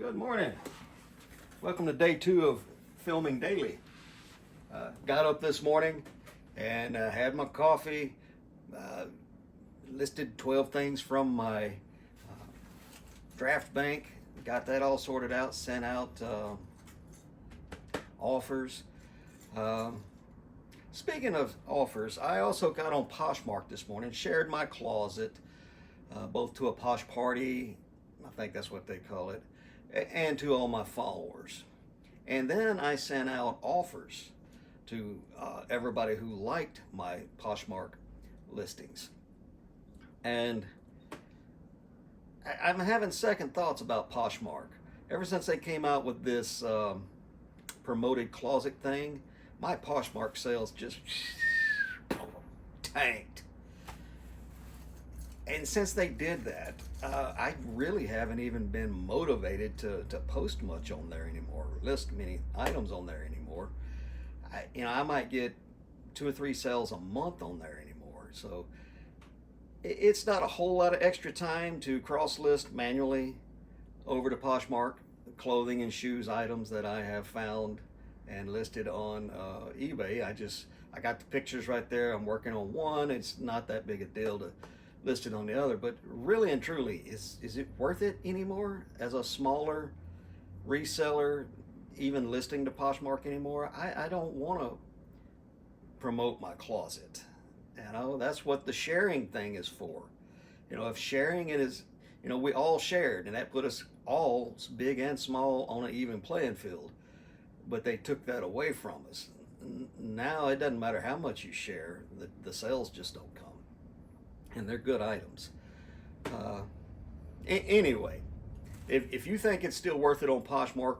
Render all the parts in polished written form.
Good morning. Welcome to day 2 of filming daily. Got up this morning and had my coffee, listed 12 things from my draft bank, got that all sorted out, sent out offers. Speaking of offers, I also got on Poshmark this morning, shared my closet, both to a Posh Party, I think that's what they call it, and to all my followers. And then I sent out offers to everybody who liked my Poshmark listings. And I'm having second thoughts about Poshmark. Ever since they came out with this promoted closet thing, my Poshmark sales just tanked. And since they did that, I really haven't even been motivated to post much on there anymore, list many items on there anymore. I might get 2 or 3 sales a month on there anymore. So it's not a whole lot of extra time to cross list manually over to Poshmark, clothing and shoes items that I have found and listed on eBay. I got the pictures right there. I'm working on one. It's not that big a deal to list it on the other, but really and truly, is it worth it anymore as a smaller reseller, even listing to Poshmark anymore? I don't want to promote my closet. That's what the sharing thing is for. If sharing it is, we all shared, and that put us all, big and small, on an even playing field. But they took that away from us. Now it doesn't matter how much you share, the sales just don't come. And they're good items. Anyway, if you think it's still worth it on Poshmark,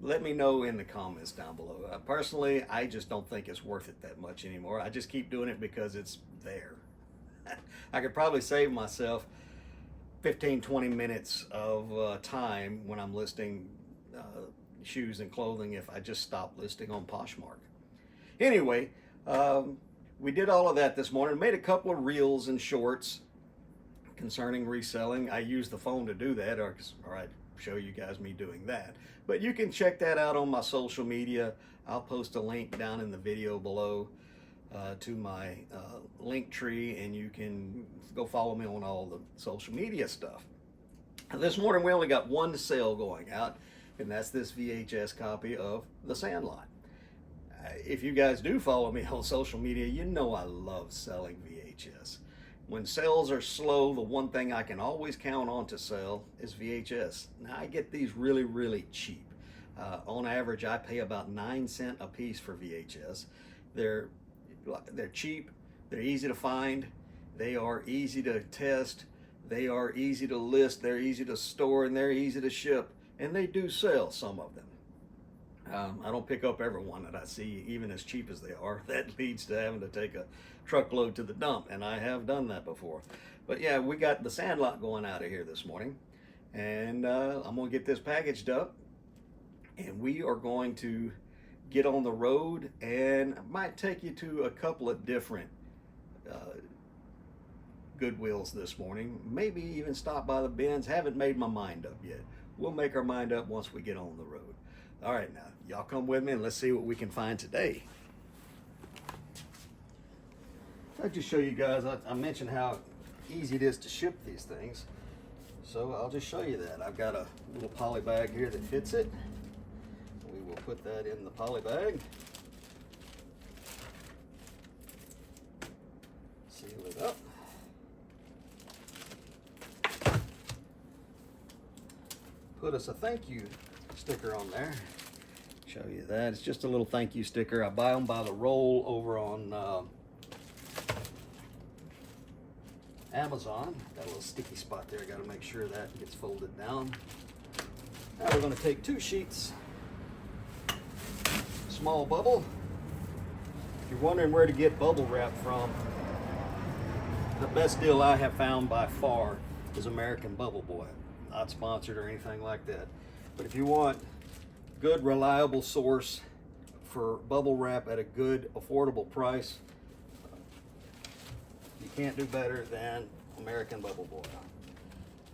let me know in the comments down below. Personally, I just don't think it's worth it that much anymore. I just keep doing it because it's there. I could probably save myself 15-20 minutes of time when I'm listing shoes and clothing if I just stopped listing on Poshmark. Anyway, we did all of that this morning, made a couple of reels and shorts concerning reselling. I used the phone to do that, or I'd show you guys me doing that. But you can check that out on my social media. I'll post a link down in the video below to my link tree, and you can go follow me on all the social media stuff. This morning we only got one sale going out, and that's this VHS copy of The Sandlot. If you guys do follow me on social media, you know I love selling VHS. When sales are slow, the one thing I can always count on to sell is VHS. Now, I get these really, really cheap. On average, I pay about 9 cents a piece for VHS. They're cheap, they're easy to find, they are easy to test, they are easy to list, they're easy to store, and they're easy to ship. And they do sell, some of them. I don't pick up every one that I see, even as cheap as they are. That leads to having to take a truckload to the dump, and I have done that before. But yeah, we got the Sandlot going out of here this morning, and I'm going to get this packaged up, and we are going to get on the road, and I might take you to a couple of different Goodwills this morning. Maybe even stop by the bins. Haven't made my mind up yet. We'll make our mind up once we get on the road. All right, now, y'all come with me and let's see what we can find today. I'll just show you guys, I mentioned how easy it is to ship these things. So I'll just show you that. I've got a little poly bag here that fits it. We will put that in the poly bag. Seal it up. Put us a thank you sticker on there. Show you that. It's just a little thank you sticker. I buy them by the roll over on Amazon. Got a little sticky spot there. I got to make sure that gets folded down. Now we're going to take 2 sheets. Small bubble. If you're wondering where to get bubble wrap from, the best deal I have found by far is American Bubble Boy. Not sponsored or anything like that. But if you want good, reliable source for bubble wrap at a good, affordable price, you can't do better than American Bubble Boy.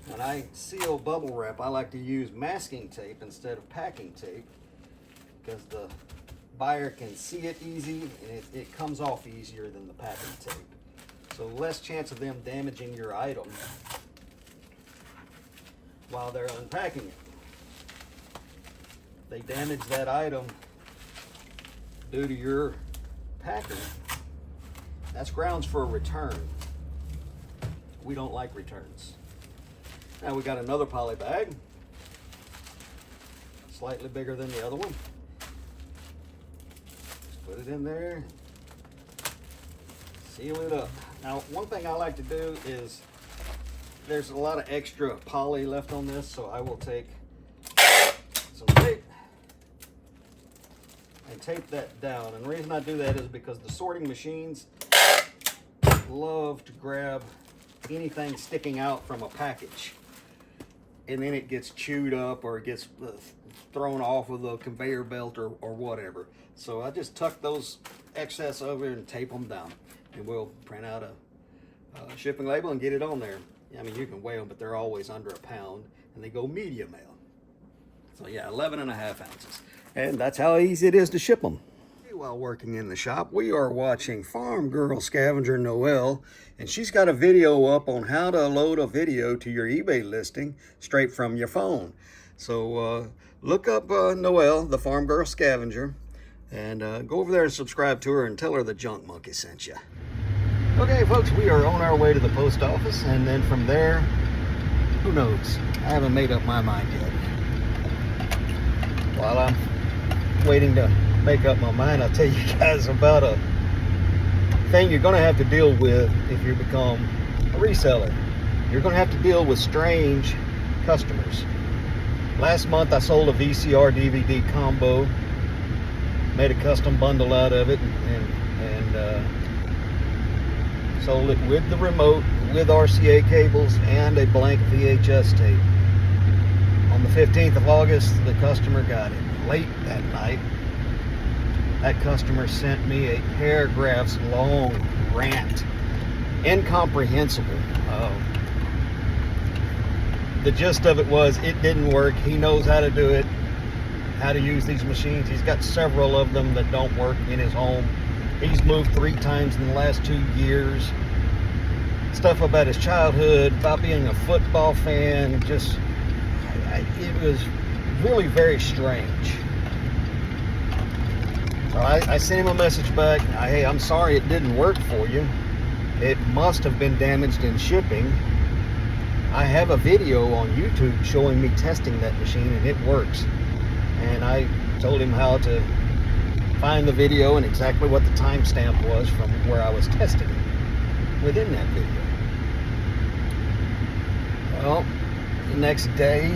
When I seal bubble wrap, I like to use masking tape instead of packing tape because the buyer can see it easy and it comes off easier than the packing tape. So less chance of them damaging your item while they're unpacking it. If they damage that item due to your packing, that's grounds for a return. We don't like returns. Now we got another poly bag, slightly bigger than the other one. Just put it in there, seal it up. Now one thing I like to do is, there's a lot of extra poly left on this, so I will take some tape and tape that down. And the reason I do that is because the sorting machines love to grab anything sticking out from a package, and then it gets chewed up or it gets thrown off of the conveyor belt or whatever. So I just tuck those excess over and tape them down, and we'll print out a shipping label and get it on there. I mean, you can weigh them, but they're always under a pound, and they go medium mail. So yeah, 11.5 ounces. And that's how easy it is to ship them. While working in the shop, we are watching Farm Girl Scavenger Noelle, and she's got a video up on how to load a video to your eBay listing straight from your phone. So look up Noelle, the Farm Girl Scavenger, and go over there and subscribe to her and tell her the Junk Monkey sent you. Okay, folks, we are on our way to the post office, and then from there, who knows? I haven't made up my mind yet. While I'm waiting to make up my mind, I'll tell you guys about a thing you're going to have to deal with if you become a reseller. You're going to have to deal with strange customers. Last month I sold a VCR DVD combo, made a custom bundle out of it, and sold it with the remote, with RCA cables, and a blank VHS tape. On the 15th of August, the customer got it. Late that night, that customer sent me a paragraphs long rant, incomprehensible. The gist of it was, it didn't work. He knows how to do it, how to use these machines. He's got several of them that don't work in his home. He's moved 3 times in the last 2 years. Stuff about his childhood, about being a football fan, just, it was really very strange. So I sent him a message back. Hey, I'm sorry it didn't work for you. It must have been damaged in shipping. I have a video on YouTube showing me testing that machine, and it works. And I told him how to find the video and exactly what the timestamp was from where I was testing it within that video. Well, the next day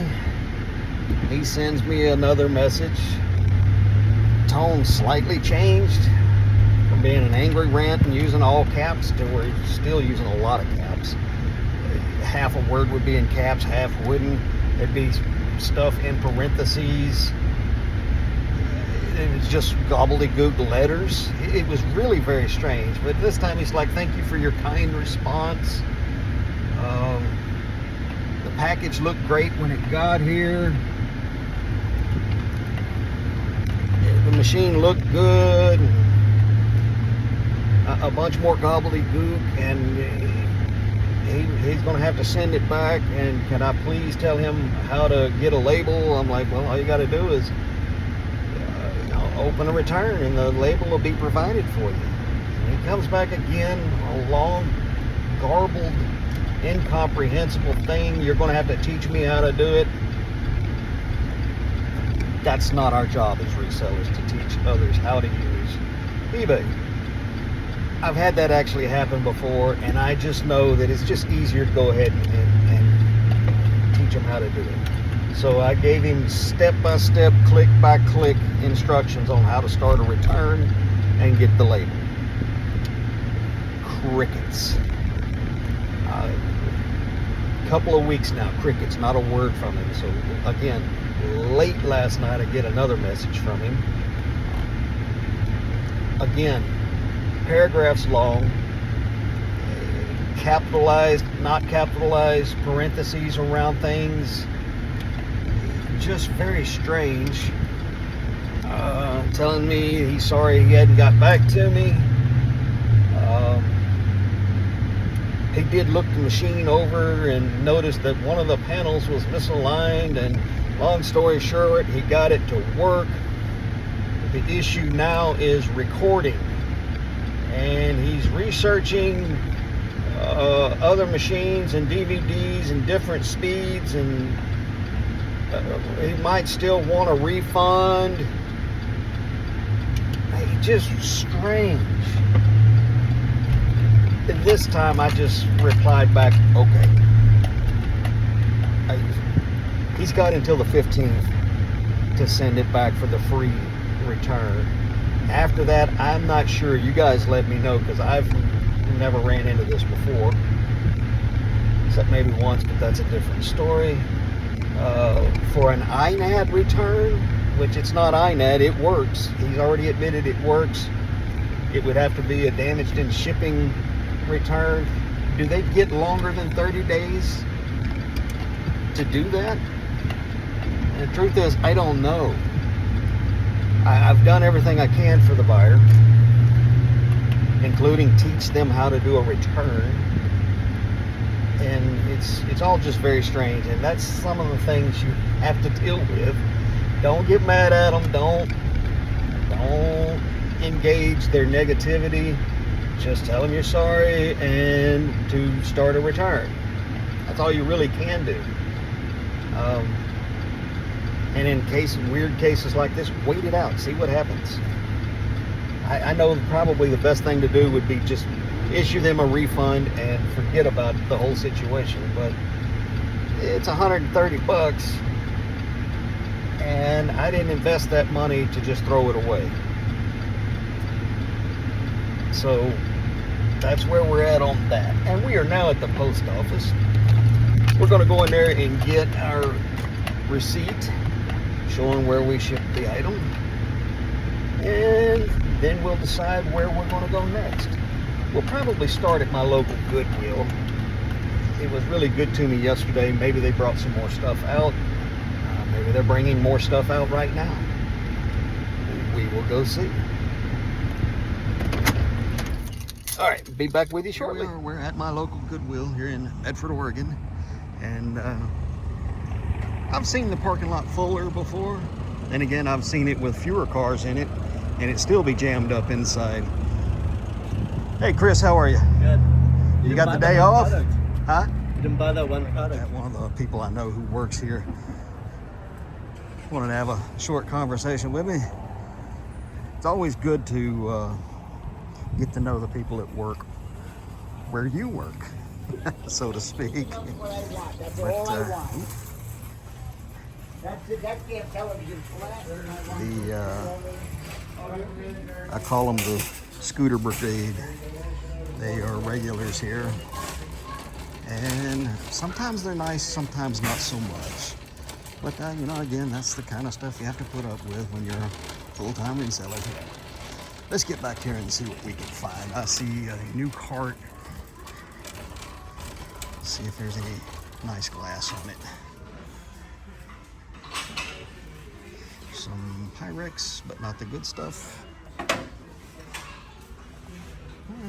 he sends me another message. Tone slightly changed from being an angry rant and using all caps to where he's still using a lot of caps. Half a word would be in caps, half wouldn't. There'd be stuff in parentheses. It was just gobbledygook letters. It was really very strange. But this time he's like, thank you for your kind response. The package looked great when it got here. The machine looked good. A bunch more gobbledygook, and he's going to have to send it back. And can I please tell him how to get a label? I'm like, well, all you got to do is open a return and the label will be provided for you. And he comes back again, a long, garbled, incomprehensible thing. You're going to have to teach me how to do it. That's not our job as resellers, to teach others how to use eBay. I've had that actually happen before, and I just know that it's just easier to go ahead and teach them how to do it. So I gave him step-by-step, click-by-click instructions on how to start a return and get the label. Crickets. Couple of weeks now, crickets, not a word from him. So again, late last night I get another message from him. Again, paragraphs long, capitalized, not capitalized, parentheses around things. Just very strange. Telling me he's sorry he hadn't got back to me. He did look the machine over and noticed that one of the panels was misaligned, and long story short, he got it to work. The issue now is recording, and he's researching other machines and DVDs and different speeds, and he might still want a refund. Just strange. This time I just replied back, okay. He's got until the 15th to send it back for the free return. After that, I'm not sure. You guys let me know, because I've never ran into this before. Except maybe once, but that's a different story. For an INAD return, which it's not INAD, it works. He's already admitted it works. It would have to be a damaged in shipping return. Do they get longer than 30 days to do that? And the truth is, I don't know. I've done everything I can for the buyer, including teach them how to do a return. And it's all just very strange, and that's some of the things you have to deal with. Don't get mad at them. Don't engage their negativity. Just tell them you're sorry and to start a return. That's all you really can do. And in weird cases like this, wait it out. See what happens. I know probably the best thing to do would be just issue them a refund and forget about the whole situation. But it's $130, and I didn't invest that money to just throw it away. So that's where we're at on that. And we are now at the post office. We're going to go in there and get our receipt showing where we shipped the item, and then we'll decide where we're going to go next. We'll probably start at my local Goodwill. It was really good to me yesterday. Maybe they brought some more stuff out. Maybe they're bringing more stuff out right now. We will go see. All right, be back with you shortly. We're at my local Goodwill here in Medford, Oregon, and I've seen the parking lot fuller before. And again, I've seen it with fewer cars in it, and it still be jammed up inside. Hey, Chris, how are you? Good. You got the day off? Huh? You didn't buy that one product. One of the people I know who works here wanted to have a short conversation with me. It's always good to get to know the people at work where you work, so to speak. That's what I want. That's all I want. That's damn television flat. I call them the scooter brigade. They are regulars here, and sometimes they're nice, sometimes not so much. But you know, again, that's the kind of stuff you have to put up with when you're a full-time reseller. Let's get back here and see what we can find. I see a new cart. See if there's any nice glass on it. Some Pyrex, but not the good stuff.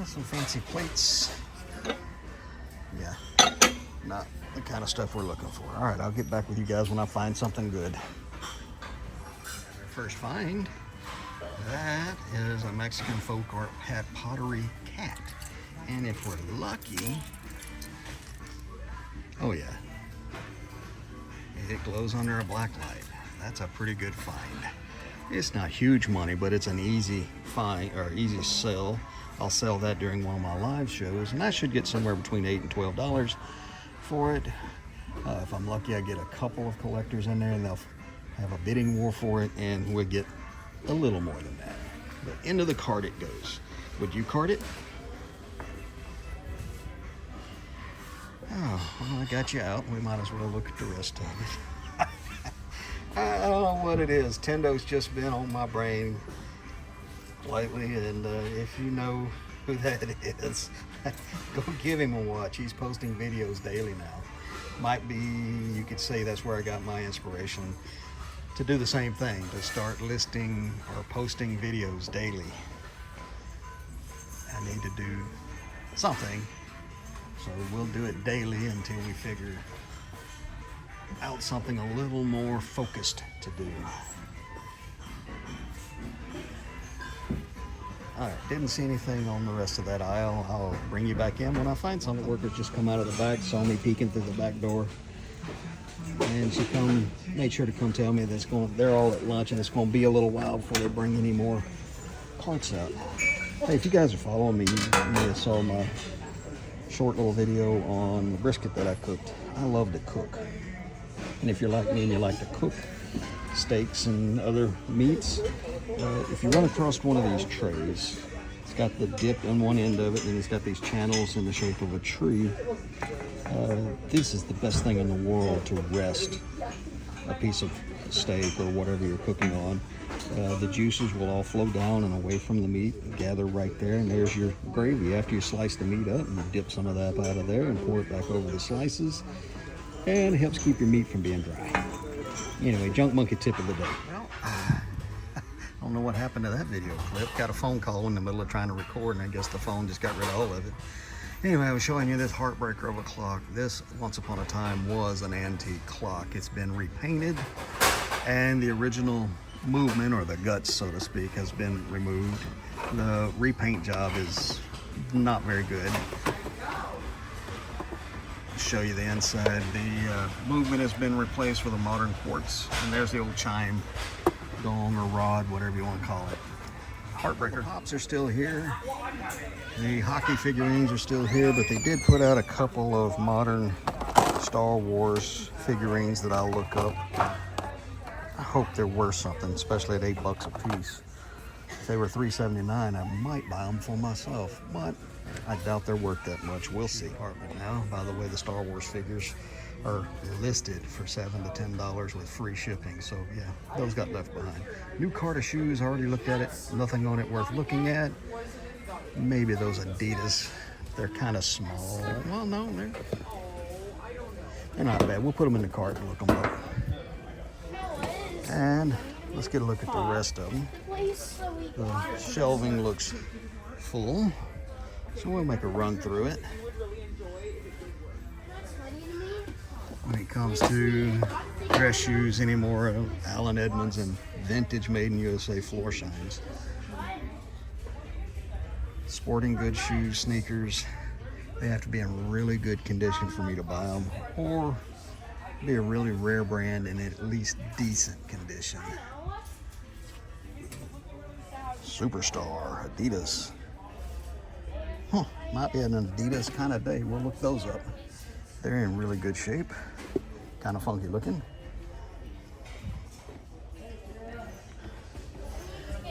Some fancy plates. Yeah, not the kind of stuff we're looking for. All right, I'll get back with you guys when I find something good. First find, that is a Mexican folk art pottery cat. And if we're lucky, oh yeah, it glows under a black light. That's a pretty good find. It's not huge money, but it's an easy find or easy sell. I'll sell that during one of my live shows, and I should get somewhere between $8 and $12 for it. If I'm lucky, I get a couple of collectors in there, and they'll have a bidding war for it, and we'll get a little more than that. But into the cart it goes. Would you cart it? Oh, well, I got you out. We might as well look at the rest of it. I don't know what it is. Tendo's just been on my brain lately, and if you know who that is. Go give him a watch. He's posting videos daily now. Might be, you could say that's where I got my inspiration to do the same thing, to start listing or posting videos daily. I need to do something, so we'll do it daily until we figure out something a little more focused to do. All right, didn't see anything on the rest of that aisle. I'll bring you back in when I find some. The workers just come out of the back, saw me peeking through the back door, and she made sure to come tell me that they're all at lunch and it's going to be a little while before they bring any more carts out. Hey, if you guys are following me, you may have saw my short little video on the brisket that I cooked. I love to cook, and if you're like me and you like to cook steaks and other meats, if you run across one of these trays, it's got the dip on one end of it and it's got these channels in the shape of a tree. This is the best thing in the world to rest a piece of steak or whatever you're cooking on. The juices will all flow down and away from the meat, gather right there, and there's your gravy. After you slice the meat up, you dip some of that out of there and pour it back over the slices, and it helps keep your meat from being dry. Anyway, junk monkey tip of the day. Well, I don't know what happened to that video clip. Got a phone call in the middle of trying to record, and I guess the phone just got rid of all of it. Anyway, I was showing you this heartbreaker of a clock. This, once upon a time, was an antique clock. It's been repainted, and the original movement, or the guts, so to speak, has been removed. The repaint job is not very good. Show you the inside. The movement has been replaced with a modern quartz, and there's the old chime, gong or rod, whatever you want to call it. Heartbreaker hops are still here. The hockey figurines are still here, but they did put out a couple of modern Star Wars figurines that I'll look up. I hope they're worth something, especially at $8 a piece. If they were $3.79, I might buy them for myself, but I doubt they're worth that much. We'll see. Now, by the way, the Star Wars figures are listed for $7 to $10 with free shipping. So yeah, those got left behind. New cart of shoes, I already looked at it. Nothing on it worth looking at. Maybe those Adidas. They're kind of small. Well, no, they're not bad. We'll put them in the cart and look them up. And let's get a look at the rest of them. The shelving looks full, so we'll make a run through it. When it comes to dress shoes anymore, Allen Edmonds and vintage made in USA floor shines. Sporting goods shoes, sneakers, they have to be in really good condition for me to buy them, or be a really rare brand in at least decent condition. Superstar, Adidas. Might be an Adidas kind of day. We'll look those up. They're in really good shape. Kind of funky looking.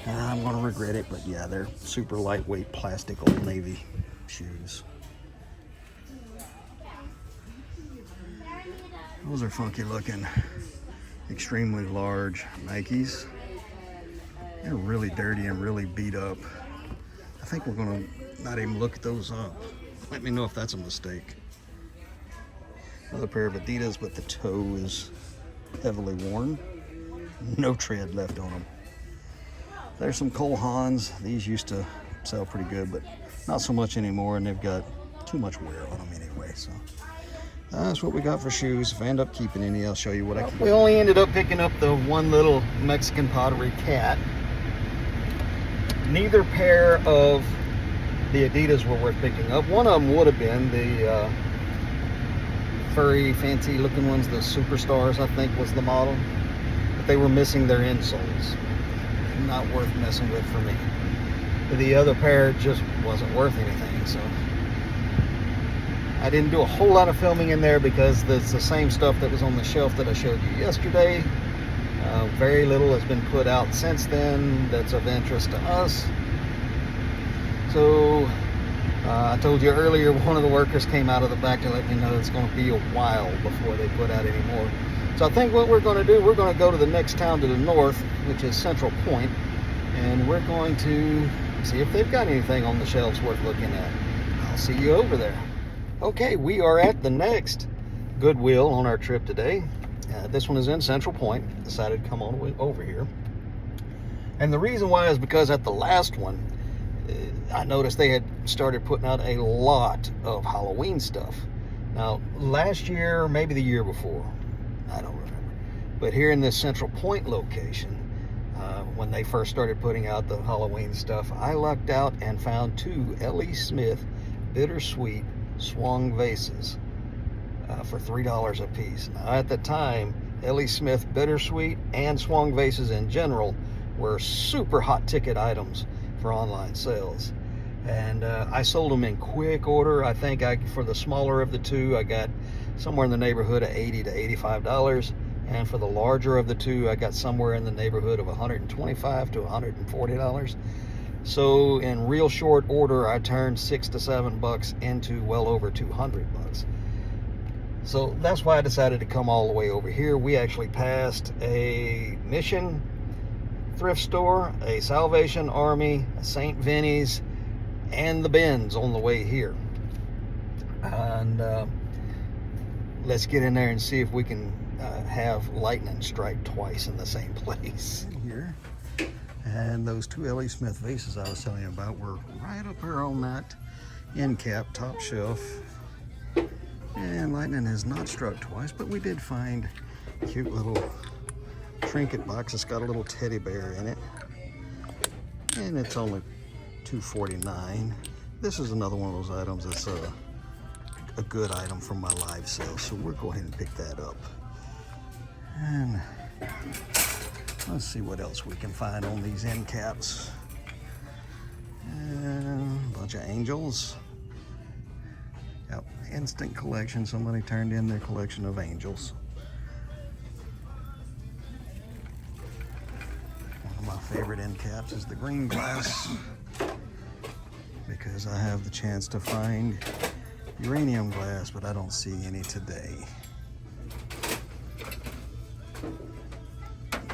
I'm going to regret it, but yeah, they're super lightweight plastic Old Navy shoes. Those are funky looking. Extremely large Nikes. They're really dirty and really beat up. I think we're going to not even look at those up. Let me know if that's a mistake. Another pair of Adidas, but the toe is heavily worn. No tread left on them. There's some Cole Haans. These used to sell pretty good, but not so much anymore, and they've got too much wear on them anyway. So that's what we got for shoes. If I end up keeping any, I'll show you what I keep. We only ended up picking up the one little Mexican pottery cat. Neither pair of the Adidas were worth picking up. One of them would have been the furry, fancy looking ones, the Superstars, I think was the model. But they were missing their insoles. Not worth messing with for me. The other pair just wasn't worth anything, so I didn't do a whole lot of filming in there because it's the same stuff that was on the shelf that I showed you yesterday. Very little has been put out since then that's of interest to us. So I told you earlier, one of the workers came out of the back to let me know it's going to be a while before they put out any more. So I think what we're going to do, we're going to go to the next town to the north, which is Central Point, and we're going to see if they've got anything on the shelves worth looking at. I'll see you over there. Okay, we are at the next Goodwill on our trip today. This one is in Central Point. Decided to come on over here. And the reason why is because at the last one, I noticed they had started putting out a lot of Halloween stuff. Now, last year, maybe the year before, I don't remember. But here in this Central Point location, when they first started putting out the Halloween stuff, I lucked out and found 2 L.E. Smith bittersweet swung vases for $3 a piece. Now, at the time, L.E. Smith bittersweet and swung vases in general were super hot ticket items for online sales. And I sold them in quick order. I think for the smaller of the 2, I got somewhere in the neighborhood of $80 to $85. And for the larger of the 2, I got somewhere in the neighborhood of $125 to $140. So in real short order, I turned $6 to $7 into well over $200. So that's why I decided to come all the way over here. We actually passed a Mission thrift store, a Salvation Army, a St. Vinny's, and the Ben's on the way here. And let's get in there and see if we can have lightning strike twice in the same place. Here, and those 2 L.E. Smith vases I was telling you about were right up here on that end cap, top shelf. And lightning has not struck twice, but we did find a cute little trinket box. It's got a little teddy bear in it, and it's only $2.49. This is another one of those items that's a good item from my live sale, so we'll go ahead and pick that up. And let's see what else we can find on these end caps. And a bunch of angels. Yep, instant collection. Somebody turned in their collection of angels. One of my favorite end caps is the green glass, because I have the chance to find uranium glass, but I don't see any today.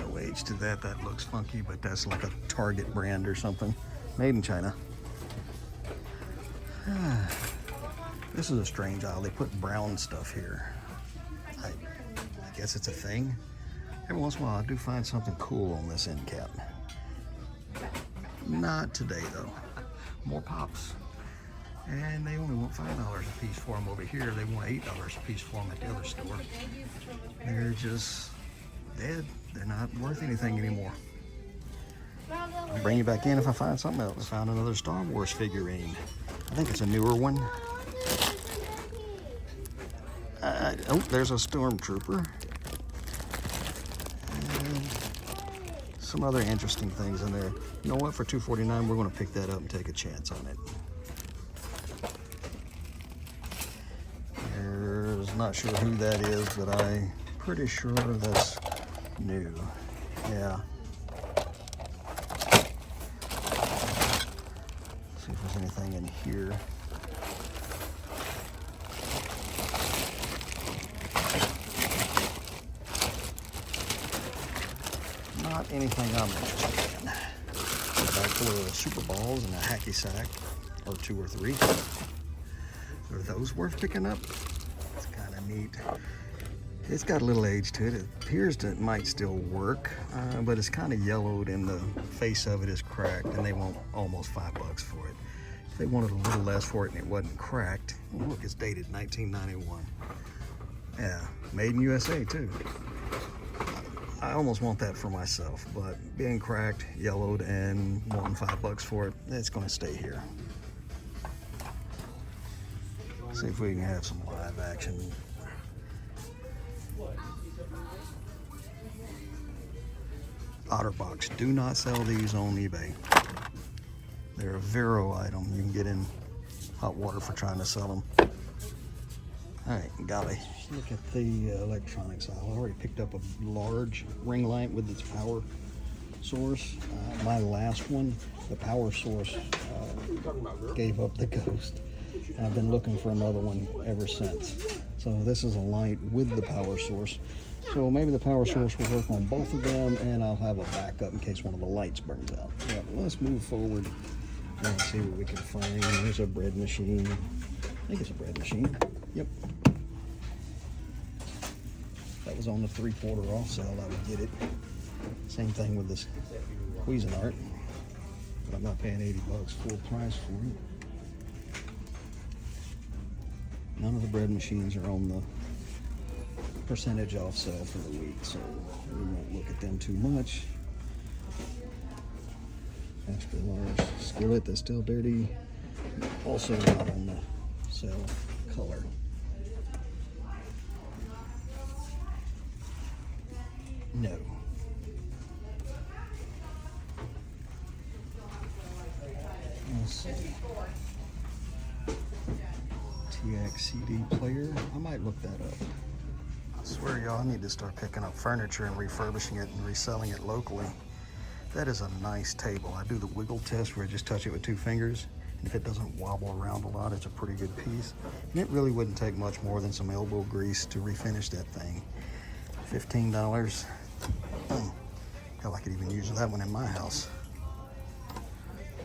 No age to that. That looks funky, but that's like a Target brand or something. Made in China. This is a strange aisle. They put brown stuff here. I guess it's a thing. Every once in a while I do find something cool on this end cap. Not today though. More pops. And they only want $5 a piece for them over here. They want $8 a piece for them at the other store. They're just dead. They're not worth anything anymore. I'll bring you back in if I find something else. I found another Star Wars figurine. I think it's a newer one. Oh, there's a Stormtrooper. And some other interesting things in there. You know what? For $2.49, we're going to pick that up and take a chance on it. Not sure who that is, but I'm pretty sure that's new. Yeah. See if there's anything in here. Not anything I'm interested in. A bag full of Super Balls and a hacky sack, or 2 or 3. Are those worth picking up? Neat. It's got a little age to it. It appears that it might still work, but it's kind of yellowed and the face of it is cracked, and they want almost $5 for it. If they wanted a little less for it and it wasn't cracked, look, it's dated 1991. Yeah, made in USA too. I almost want that for myself, but being cracked, yellowed, and wanting $5 for it, it's going to stay here. See if we can have some live action. OtterBox. Do not sell these on eBay. They're a Vero item. You can get in hot water for trying to sell them. All right, golly. Look at the electronics aisle. I already picked up a large ring light with its power source. My last one, the power source gave up the ghost. And I've been looking for another one ever since. So this is a light with the power source. So maybe the power source will work on both of them, and I'll have a backup in case one of the lights burns out. Yeah, let's move forward Let's see what we can find. There's a bread machine. I think it's a bread machine. Yep. That was on the 3/4 off sale. I would get it. Same thing with this Cuisinart, but I'm not paying $80 full price for it. None of the bread machines are on the percentage off sale for the week, so we won't look at them too much. Extra large skillet that's still dirty, also not on the sale color. No. Let's see. TX CD player. I might look that up. I swear, y'all, I need to start picking up furniture and refurbishing it and reselling it locally. That is a nice table. I do the wiggle test where I just touch it with 2 fingers. And if it doesn't wobble around a lot, it's a pretty good piece. And it really wouldn't take much more than some elbow grease to refinish that thing. $15. Hell, I could even use that one in my house.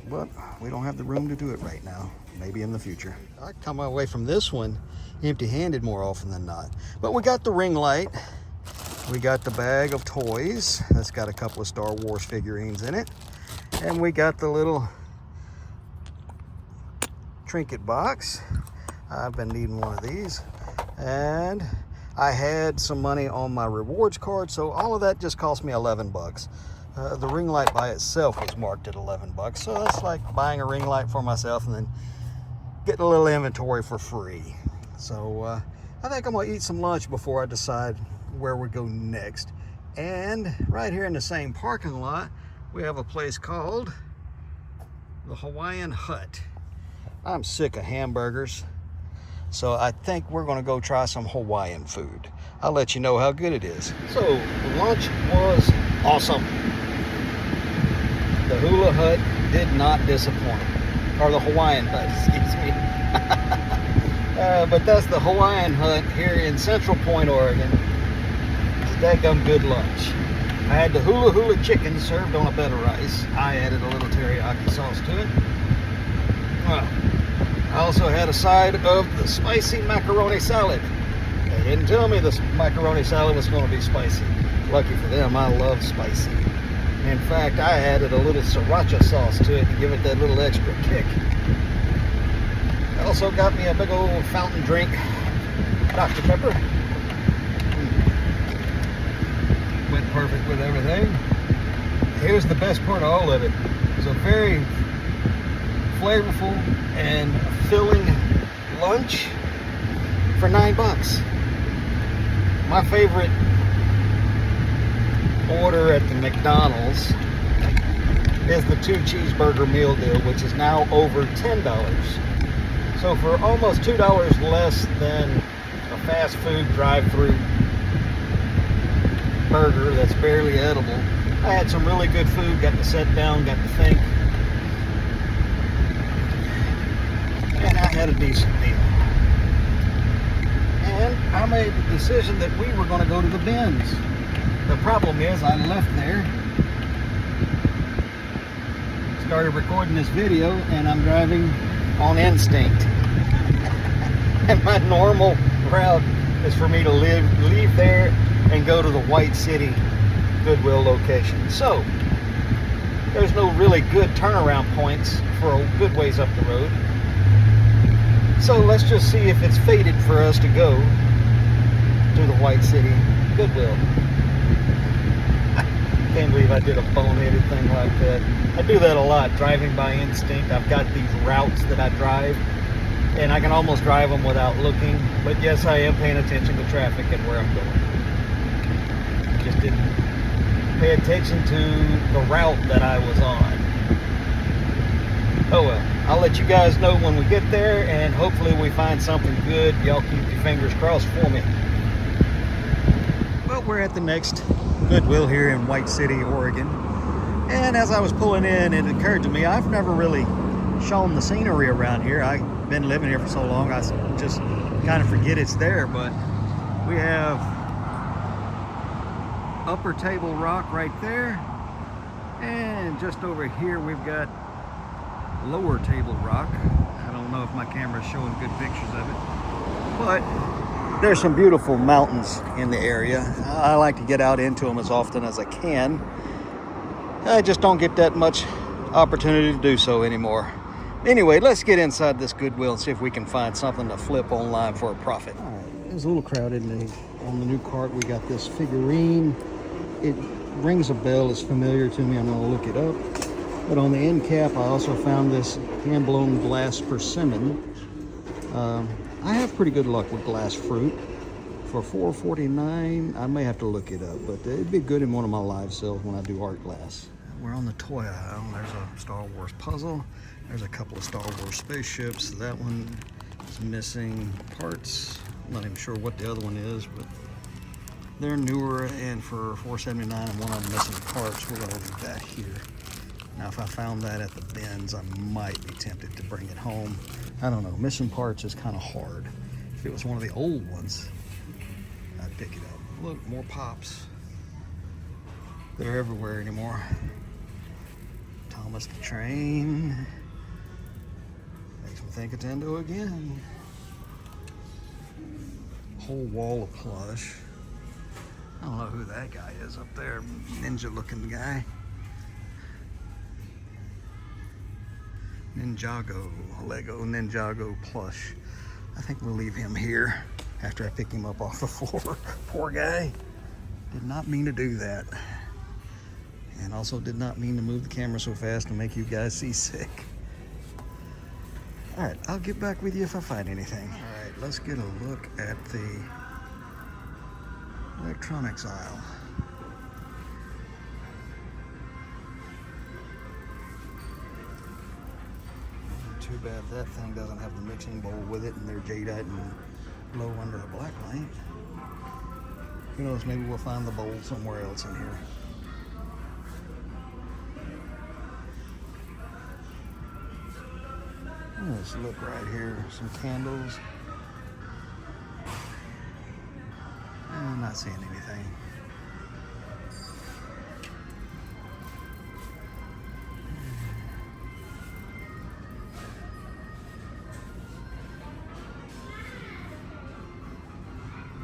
But we don't have the room to do it right now. Maybe in the future. I come away from this one empty-handed more often than not. But we got the ring light. We got the bag of toys. That's got a couple of Star Wars figurines in it. And we got the little trinket box. I've been needing one of these. And I had some money on my rewards card, so all of that just cost me $11. The ring light by itself was marked at $11, so that's like buying a ring light for myself and then getting a little inventory for free. So I think I'm gonna eat some lunch before I decide where we go next. And right here in the same parking lot, we have a place called the Hawaiian Hut. I'm sick of hamburgers, so I think we're gonna go try some Hawaiian food. I'll let you know how good it is. So lunch was awesome. The Hula Hut did not disappoint. Or the Hawaiian Hut, excuse me. But that's the Hawaiian Hut here in Central Point, Oregon. It's a dadgum good lunch. I had the hula hula chicken served on a bed of rice. I added a little teriyaki sauce to it. Well, I also had a side of the spicy macaroni salad. They didn't tell me the macaroni salad was going to be spicy. Lucky for them, I love spicy. In fact, I added a little sriracha sauce to it to give it that little extra kick. I also got me a big old fountain drink, Dr. Pepper. Went perfect with everything. Here's the best part of all of it. It's a very flavorful and filling lunch for $9. My favorite order at the McDonald's is the 2 cheeseburger meal deal, which is now over $10. So for almost $2 less than a fast food drive-through burger that's barely edible, I had some really good food, got to sit down, got to think, and I had a decent meal. And I made the decision that we were going to go to the bins. The problem is I left there, started recording this video, and I'm driving on instinct. And my normal route is for me to leave there and go to the White City Goodwill location. So there's no really good turnaround points for a good ways up the road. So let's just see if it's fated for us to go to the White City Goodwill. I can't believe I did a boneheaded thing like that. I do that a lot, driving by instinct. I've got these routes that I drive, and I can almost drive them without looking. But yes, I am paying attention to traffic and where I'm going. I just didn't pay attention to the route that I was on. Oh well, I'll let you guys know when we get there, and hopefully we find something good. Y'all keep your fingers crossed for me. Well, we're at the next Goodwill here in White City, Oregon. And as I was pulling in, it occurred to me, I've never really shown the scenery around here. I've been living here for so long, I just kind of forget it's there. But we have Upper Table Rock right there. And just over here, we've got lower Table Rock. I don't know if my camera is showing good pictures of it, but there's some beautiful mountains in the area. I like to get out into them as often as I can. I just don't get that much opportunity to do so anymore. Anyway, let's get inside this Goodwill and see if we can find something to flip online for a profit. All right, it's a little crowded on the new cart. We got this figurine. It rings a bell, it's familiar to me. I'm gonna look it up. But on the end cap, I also found this hand-blown glass persimmon. I have pretty good luck with glass fruit. For $4.49, I may have to look it up, but it'd be good in one of my live sales when I do art glass. We're on the toy aisle. There's a Star Wars puzzle. There's a couple of Star Wars spaceships. That one is missing parts. I'm not even sure what the other one is, but they're newer, and for $4.79 and one of them missing parts, we're gonna leave that here. Now, if I found that at the bins, I might be tempted to bring it home. I don't know, missing parts is kind of hard. If it was one of the old ones, I'd pick it up. Look, more pops. They're everywhere anymore. Thomas the Train. Makes me think it's Endo again. Whole wall of plush. I don't know who that guy is up there, ninja looking guy. Ninjago, Lego Ninjago plush. I think we'll leave him here after I pick him up off the floor. Poor guy. Did not mean to do that. And also did not mean to move the camera so fast and make you guys seasick. All right, I'll get back with you if I find anything. All right, let's get a look at the electronics aisle. Too bad that thing doesn't have the mixing bowl with it, and they're jadeite and glow under a black light. Who knows, maybe we'll find the bowl somewhere else in here. Let's look right here, some candles. I'm not seeing anything.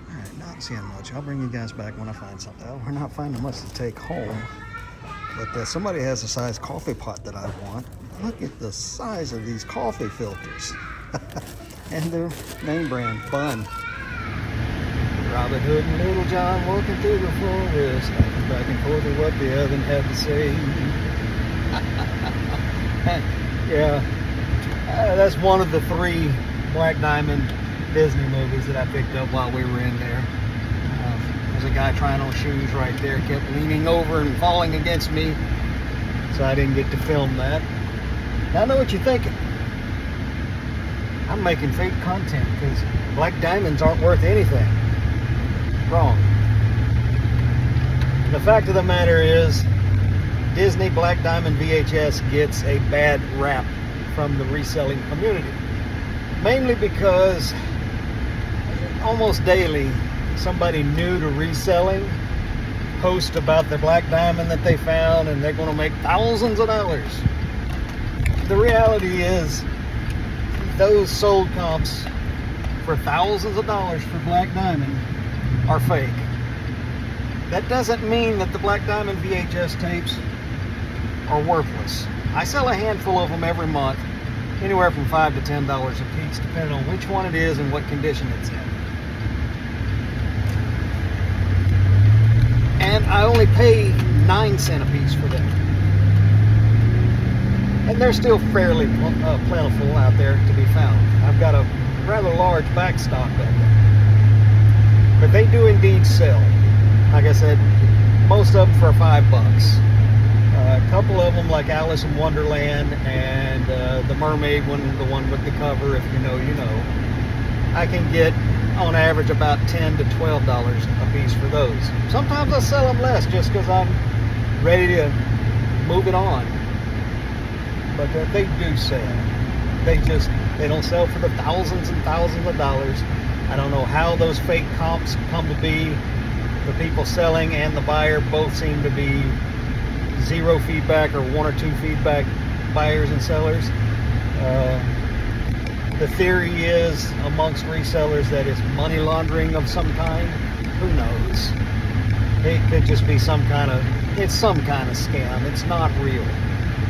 Alright, not seeing much. I'll bring you guys back when I find something. We're not finding much to take home, but somebody has a size coffee pot that I want. Look at the size of these coffee filters. And their name brand, Bun. Robin Hood and Little John walking through the forest, back and forth with what the oven had to say. Yeah, that's one of the 3 Black Diamond Disney movies that I picked up while we were in there. There's a guy trying on shoes right there, kept leaning over and falling against me, so I didn't get to film that. Now I know what you're thinking. I'm making fake content because Black Diamonds aren't worth anything. Wrong. The fact of the matter is, Disney Black Diamond VHS gets a bad rap from the reselling community. Mainly because almost daily, somebody new to reselling posts about the Black Diamond that they found, and they're going to make thousands of dollars. The reality is, those sold comps for thousands of dollars for Black Diamond are fake. That doesn't mean that the Black Diamond VHS tapes are worthless. I sell a handful of them every month, anywhere from $5 to $10 a piece, depending on which one it is and what condition it's in. And I only pay 9 cents a piece for them. And they're still fairly plentiful out there to be found. I've got a rather large backstock of them. But they do indeed sell. Like I said, most of them for $5. A couple of them, like Alice in Wonderland and the mermaid one, the one with the cover, if you know, you know. I can get, on average, about $10 to $12 a piece for those. Sometimes I sell them less just because I'm ready to move it on. But they do sell. They don't sell for the thousands and thousands of dollars. I don't know how those fake comps come to be. The people selling and the buyer both seem to be 0 feedback or 1 or 2 feedback buyers and sellers. The theory is amongst resellers that it's money laundering of some kind. Who knows? It could just be some kind of scam. It's not real.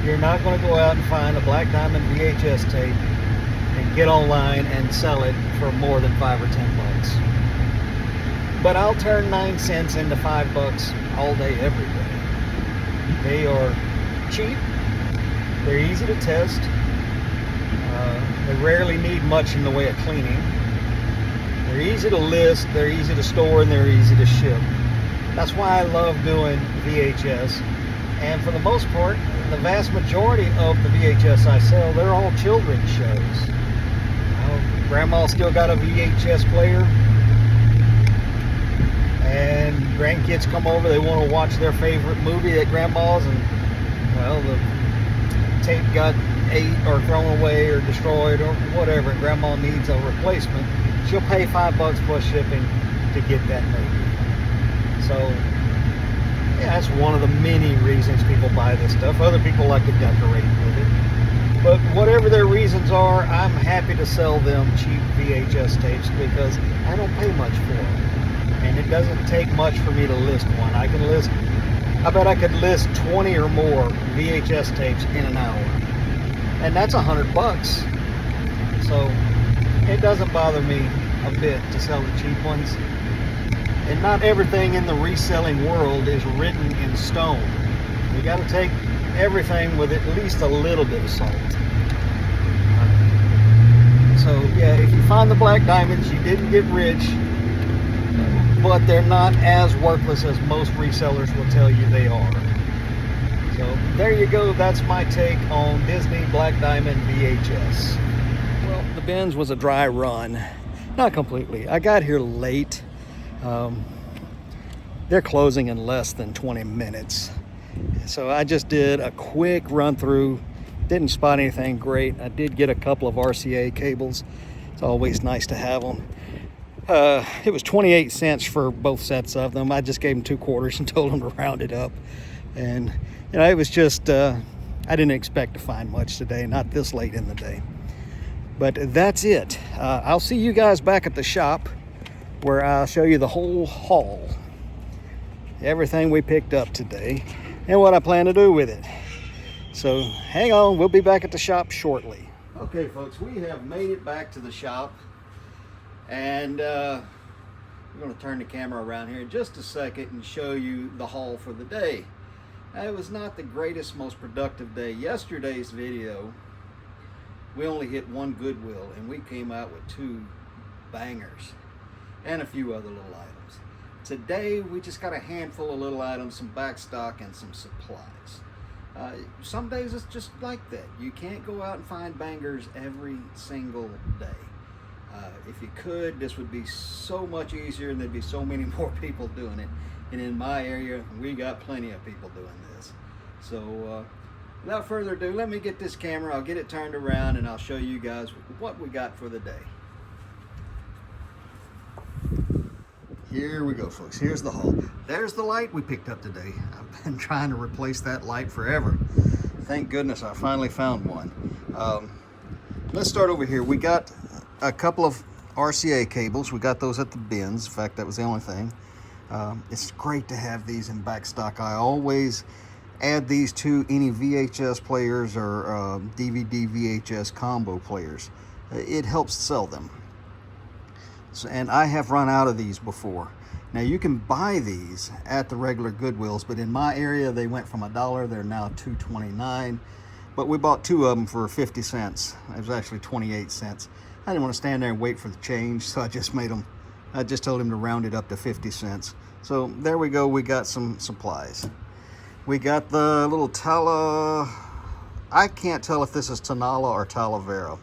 You're not going to go out and find a Black Diamond VHS tape and get online and sell it for more than $5 or $10. But I'll turn 9 cents into $5 all day, every day. They are cheap. They're easy to test. They rarely need much in the way of cleaning. They're easy to list, they're easy to store, and they're easy to ship. That's why I love doing VHS. And for the most part, the vast majority of the VHS I sell, they're all children's shows. Grandma still got a VHS player, and grandkids come over, they want to watch their favorite movie at grandma's, and well, the tape got ate or thrown away or destroyed or whatever, and grandma needs a replacement. She'll pay $5 plus shipping to get that movie. So yeah, that's one of the many reasons people buy this stuff. Other people like to decorate with it, but whatever their reasons are, I'm happy to sell them cheap VHS tapes because I don't pay much for them, and it doesn't take much for me to list one. I bet I could list 20 or more VHS tapes in an hour, and that's $100. So it doesn't bother me a bit to sell the cheap ones. And not everything in the reselling world is written in stone. You got to take everything with at least a little bit of salt. So yeah, if you find the Black Diamonds, you didn't get rich, but they're not as worthless as most resellers will tell you they are. So there you go, that's my take on Disney Black Diamond VHS. Well, the Benz was a dry run. Not completely. I got here late. They're closing in less than 20 minutes. So I just did a quick run through. Didn't spot anything great. I did get a couple of RCA cables. It's always nice to have them. It was 28 cents for both sets of them. I just gave them 2 quarters and told them to round it up. And you know, it was just, I didn't expect to find much today, not this late in the day. But that's it. I'll see you guys back at the shop where I'll show you the whole haul. Everything we picked up today and what I plan to do with it. So hang on, we'll be back at the shop shortly. Okay folks, we have made it back to the shop, and we're going to turn the camera around here in just a second and show you the haul for the day. Now, it was not the greatest, most productive day. Yesterday's video, we only hit 1 Goodwill, and we came out with 2 bangers and a few other little items. Today we just got a handful of little items, some back stock and some supplies. Some days it's just like that. You can't go out and find bangers every single day. If you could, this would be so much easier and there'd be so many more people doing it. And in my area, we got plenty of people doing this. So without further ado, let me get this camera, I'll get it turned around, and I'll show you guys what we got for the day. Here we go, folks. Here's the haul. There's the light we picked up today. I've been trying to replace that light forever. Thank goodness I finally found one. Let's start over here. We got a couple of RCA cables. We got those at the bins. In fact, that was the only thing. It's great to have these in back stock. I always add these to any VHS players or DVD VHS combo players. It helps sell them. So, and I have run out of these before. Now you can buy these at the regular Goodwills, but in my area they went from $1. They're now $2.29. But we bought 2 of them for 50 cents. It was actually 28 cents. I didn't want to stand there and wait for the change, so I just told him to round it up to 50 cents. So there we go, we got some supplies. We got the little I can't tell if this is Tanala or Talavera.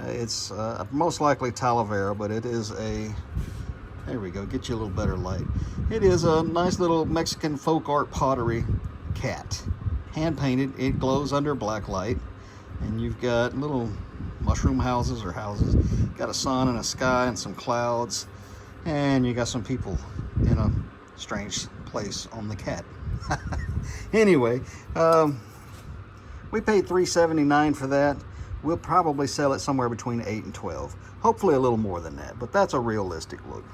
It's most likely Talavera, but it is there we go, get you a little better light. It is a nice little Mexican folk art pottery cat. Hand painted, it glows under black light. And you've got little mushroom houses or houses. Got a sun and a sky and some clouds. And you got some people in a strange place on the cat. Anyway, we paid $3.79 for that. we'll probably sell it somewhere between 8 and 12. Hopefully a little more than that, but that's a realistic look.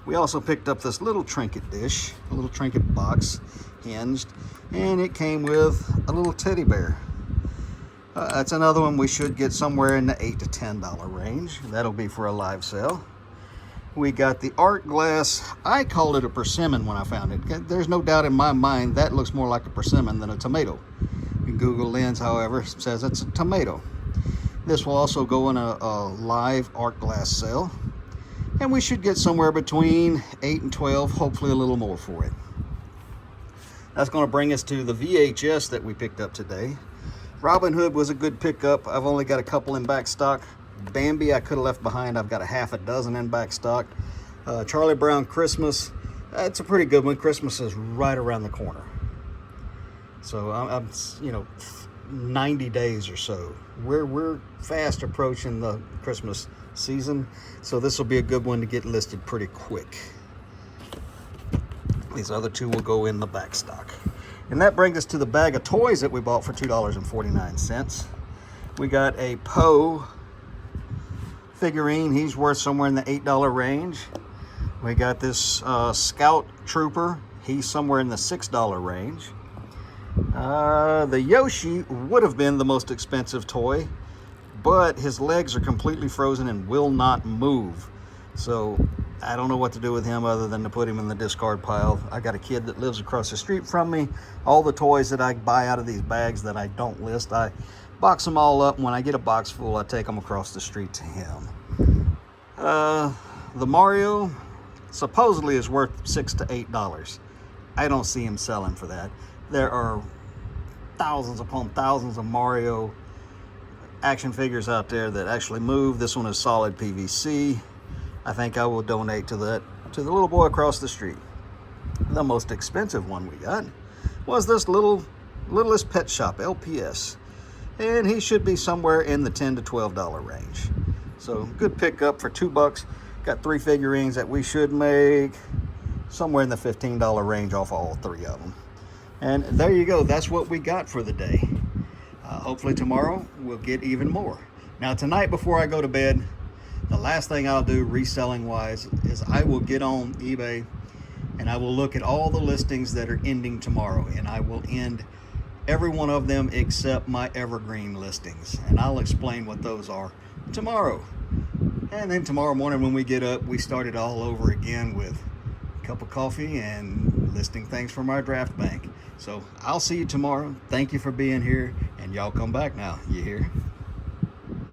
We also picked up this little trinket dish, a little trinket box, hinged, and it came with a little teddy bear. That's another one we should get somewhere in the $8 to $10 range. That'll be for a live sale. We got the art glass. I called it a persimmon when I found it. There's no doubt in my mind that looks more like a persimmon than a tomato. Google Lens, however, says it's a tomato. This will also go in a live art glass sale. And we should get somewhere between 8 and 12, hopefully a little more for it. That's going to bring us to the VHS that we picked up today. Robin Hood was a good pickup. I've only got a couple in back stock. Bambi I could have left behind. I've got a half a dozen in back stock. Charlie Brown Christmas, it's a pretty good one. Christmas is right around the corner. So I'm 90 days or so. We're fast approaching the Christmas season, so this will be a good one to get listed pretty quick. These other two will go in the back stock. And that brings us to the bag of toys that we bought for $2.49. We got a Poe figurine. He's worth somewhere in the $8 range. We got this Scout Trooper. He's somewhere in the $6 range. The Yoshi would have been the most expensive toy, but his legs are completely frozen and will not move. So I don't know what to do with him other than to put him in the discard pile. I got a kid that lives across the street from me. All the toys that I buy out of these bags that I don't list, I box them all up, and when I get a box full, I take them across the street to him. The Mario supposedly is worth $6 to $8. I don't see him selling for that. There are thousands upon thousands of Mario action figures out there that actually move. This one is solid PVC. I think I will donate to the little boy across the street. The most expensive one we got was this Littlest Pet Shop, LPS. And he should be somewhere in the $10 to $12 range. So good pickup for $2. Got 3 figurines that we should make somewhere in the $15 range off all 3 of them. And there you go. That's what we got for the day. Hopefully tomorrow we'll get even more. Now tonight before I go to bed, the last thing I'll do reselling wise is I will get on eBay and I will look at all the listings that are ending tomorrow, and I will end every one of them except my evergreen listings, and I'll explain what those are tomorrow. And then tomorrow morning when we get up, we start it all over again with a cup of coffee and listing things from our draft bank. So I'll see you tomorrow. Thank you for being here, and y'all come back now. You hear?